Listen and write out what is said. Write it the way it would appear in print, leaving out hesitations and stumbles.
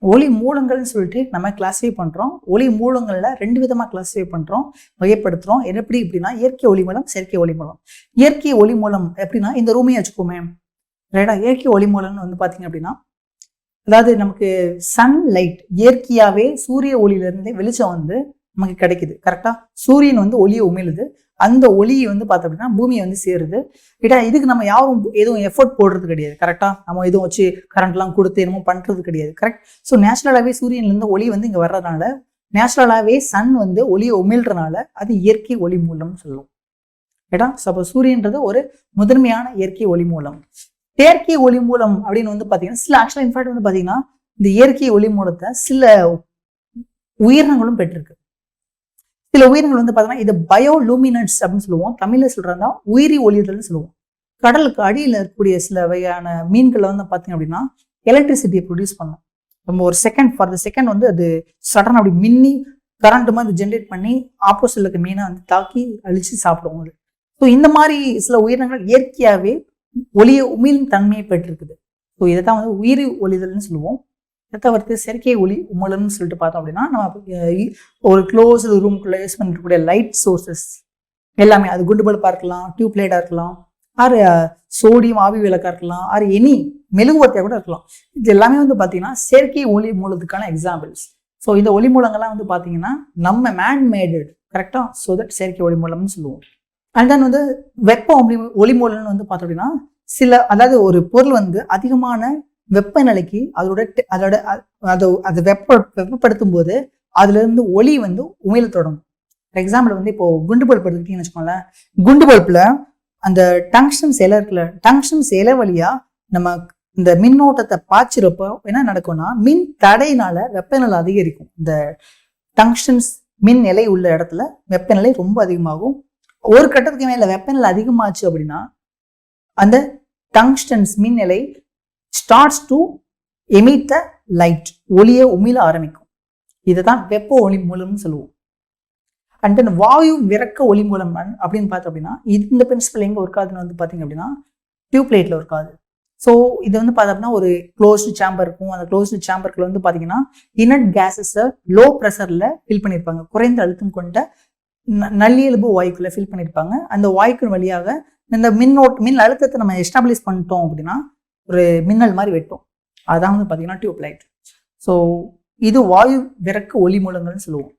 ஒளி மூலங்கள்னு சொல்லிட்டு நம்ம கிளாஸிஃபை பண்ணுறோம். ஒளி மூலங்களில் 2 விதமாக கிளாஸிஃபை பண்ணுறோம், வகைப்படுத்துகிறோம். எப்படி இப்படின்னா இயற்கை ஒளி மூலம், செயற்கை ஒளி மூலம். இயற்கை ஒளி மூலம் எப்படின்னா இந்த ரூமையே வச்சுக்கோமே, ரைட்டா? இயற்கை ஒளி மூலம்னு வந்து பார்த்தீங்க அப்படின்னா, அதாவது நமக்கு சன்லைட் இயற்கையாகவே சூரிய ஒளியிலேருந்து வெளிச்சம் வந்து நமக்கு கிடைக்குது. கரெக்டாக சூரியன் வந்து ஒளியை உமிழுது, அந்த ஒளியை வந்து பார்த்தோம் அப்படின்னா பூமியை வந்து சேருது. ரைட்டா? இதுக்கு நம்ம யாரும் எதுவும் எஃபர்ட் போடுறது கிடையாது. கரெக்டாக நம்ம எதுவும் வச்சு கரண்ட்லாம் கொடுத்து என்னமோ பண்ணுறது கிடையாது. கரெக்ட்? ஸோ நேச்சுரலாகவே சூரியன்லேருந்து ஒளி வந்து இங்கே வர்றதுனால, நேச்சுரலாகவே சன் வந்து ஒளியை உமிழ்றதுனால அது இயற்கை ஒளி மூலம்னு சொல்லுவோம். ரைட்டா? ஸோ அப்போ சூரியன்றது ஒரு முதன்மையான இயற்கை ஒளி மூலம். செயற்கை ஒளி மூலம் அப்படின்னு வந்து பார்த்தீங்கன்னா சில ஆக்சுவலாக இன்ஃபேக்ட் வந்து பார்த்தீங்கன்னா இந்த இயற்கை ஒளி மூலத்தை சில உயிரினங்களும் பெற்றிருக்கு. சில உயிரினங்கள் வந்து பார்த்தீங்கன்னா இது பயோலூமினன்ஸ் அப்படின்னு சொல்லுவோம். தமிழ்ல சொல்றதா உயிரி ஒளிதல்னு சொல்லுவோம். கடலுக்கு அடியில் இருக்கக்கூடிய சில வகையான மீன்களை வந்து பார்த்தீங்க அப்படின்னா எலக்ட்ரிசிட்டியை ப்ரொடியூஸ் பண்ணும். நம்ம ஒரு செகண்ட் ஃபார் த செகண்ட் வந்து அது சடன் அப்படி மின்னி கரண்ட் மாதிரி ஜென்ரேட் பண்ணி ஆப்போசிட்ல இருக்க மீனை வந்து தாக்கி அழிச்சு சாப்பிடுவோம் அது. ஸோ இந்த மாதிரி சில உயிரினங்கள் இயற்கையாகவே ஒளியை உமிழும் தன்மையை பெற்றிருக்குது. ஸோ இதை தான் வந்து உயிரி ஒளிதல்னு சொல்லுவோம். இதை தவிர்த்து செயற்கை ஒளி மூலம்னு சொல்லிட்டு பார்த்தோம் அப்படின்னா நம்ம ஒரு க்ளோஸ் ரூமுக்குள்ள யூஸ் பண்ணிருக்கக்கூடிய லைட் சோர்சஸ் எல்லாமே, அது குண்டு பல்பாக இருக்கலாம், டியூப் லைட்டாக இருக்கலாம், ஆறு சோடியம் ஆவி விளக்காக இருக்கலாம், ஆறு எனி மெழுகுவர்த்தியாக கூட இருக்கலாம். இது எல்லாமே வந்து பார்த்தீங்கன்னா செயற்கை ஒளி மூலத்துக்கான எக்ஸாம்பிள்ஸ். ஸோ இந்த ஒளி மூலங்கள்லாம் வந்து பார்த்தீங்கன்னா நம்ம மேன் மேடட். கரெக்டாக? ஸோ தட் செயற்கை ஒளி மூலம்னு சொல்லுவோம். அண்ட் தென் வந்து வெப்ப ஒளி மூலம்னு வந்து பார்த்தோம் அப்படின்னா சில, அதாவது ஒரு பொருள் வந்து அதிகமான வெப்பநிலைக்கு அதை வெப்பப்படுத்தும் போது அதுல இருந்து ஒளி வந்து உமிழ தொடங்கும். ஃபார் எக்ஸாம்பிள் வந்து இப்போ குண்டு பல்ப் எடுத்துக்கிட்டீங்கன்னு வச்சுக்கோங்களேன். குண்டு பல்ப்ல அந்த டங்ஸ்டன் இலை இருக்குல்ல, டங்ஸ்டன் இலை வழியா நம்ம இந்த மின்னோட்டத்தை பாய்ச்சிறப்போ என்ன நடக்கும்னா மின் தடையினால வெப்பநிலை அதிகரிக்கும். இந்த டங்ஸ்டன் மின் நிலை உள்ள இடத்துல வெப்பநிலை ரொம்ப அதிகமாகும். ஒரு கட்டத்துக்கு மேல வெப்பநிலை அதிகமாச்சு அப்படின்னா அந்த டங்ஸ்டன்ஸ் மின் நிலை starts to emit the light, ஒளியை உமிழ ஆரம்பிக்கும். இதுதான் வெப்ப ஒளி மூலம்னு சொல்லுவோம். அண்ட் தென் வாயு விறக்க ஒளி மூலம் அப்படின்னு பார்த்தோம் அப்படின்னா இந்த பிரின்சிபல் எங்க ஒர்க் ஆகுதுன்னு வந்து பார்த்தீங்க அப்படின்னா டியூப் லைட்ல ஒர்க் ஆகுது. ஸோ இது வந்து பார்த்தோம்னா ஒரு க்ளோஸ்டு சேம்பர் இருக்கும். அந்த க்ளோஸ்டு சேம்பருக்குள்ள வந்து பார்த்தீங்கன்னா இனட் கேஸஸை லோ ப்ரெஷர்ல ஃபில் பண்ணியிருப்பாங்க. குறைந்த அழுத்தம் கொண்ட நல்லியல்பு வாயுக்குள்ள ஃபில் பண்ணியிருப்பாங்க. அந்த வாயுக்கள் வழியாக இந்த மின் அழுத்தத்தை நம்ம எஸ்டாப்ளிஷ் பண்ணிட்டோம் அப்படின்னா ஒரு மின்னல் மாதிரி வெட்டும். அதான் வந்து பார்த்தீங்கன்னா டியூப் லைட். ஸோ இது வாயு விறக்க ஒளி மூலங்கள்னு சொல்லுவோம்.